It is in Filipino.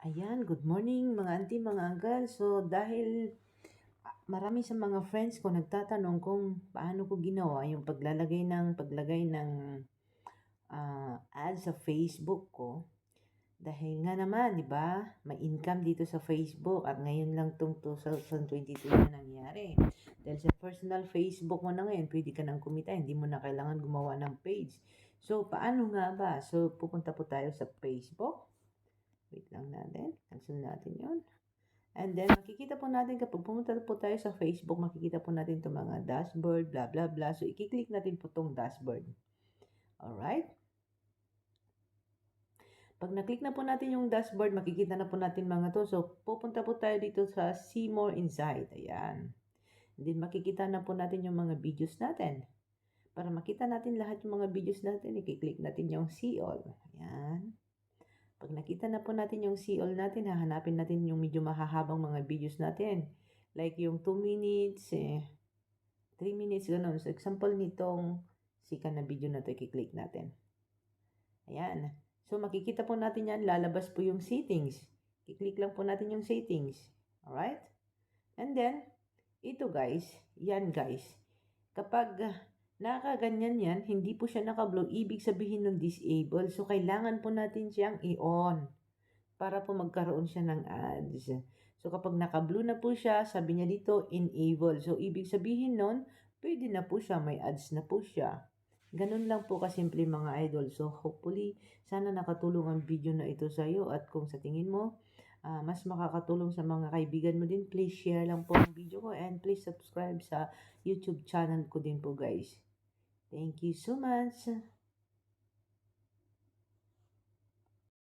Ayan, good morning mga auntie, mga uncle. So, dahil marami sa mga friends ko nagtatanong kung paano ko ginawa yung paglagay ng ads sa Facebook ko. Dahil nga naman, di ba, may income dito sa Facebook at ngayon lang tong 2022 na nangyari. Dahil sa personal Facebook mo na ngayon, pwede ka nang kumita, hindi mo na kailangan gumawa ng page. So, paano nga ba? So, pupunta po tayo sa Facebook. Wait lang natin. Cancel natin yon. And then, makikita po natin kapag pumunta po tayo sa Facebook, makikita po natin itong mga dashboard, blah, blah, blah. So, i-click natin po itong dashboard. Alright? Pag na-click na po natin yung dashboard, makikita na po natin mga to. So, pupunta po tayo dito sa See More Inside. Ayan. And then, makikita na po natin yung mga videos natin. Para makita natin lahat yung mga videos natin, i-click natin yung See All. Ayan. Pag nakita na po natin yung see all natin, hahanapin natin yung medyo mahahabang mga videos natin. Like yung 2 minutes, 3 minutes, ganun. So, example nitong sika na video na ito, i-click natin. Ayan. So, makikita po natin yan, lalabas po yung settings. I-click lang po natin yung settings. Alright? And then, ito guys, yan guys. Kapag nakaganyan yan, hindi po siya naka-blow, ibig sabihin ng disable. So, kailangan po natin siyang i-on para po magkaroon siya ng ads. So, kapag naka-blue na po siya, sabi niya dito, enable. So, ibig sabihin nun, pwede na po siya, may ads na po siya. Ganun lang po kasimple mga idol. So, hopefully, sana nakatulong ang video na ito sa iyo. At kung sa tingin mo, mas makakatulong sa mga kaibigan mo din, please share lang po ang video ko and please subscribe sa YouTube channel ko din po guys. Thank you so much.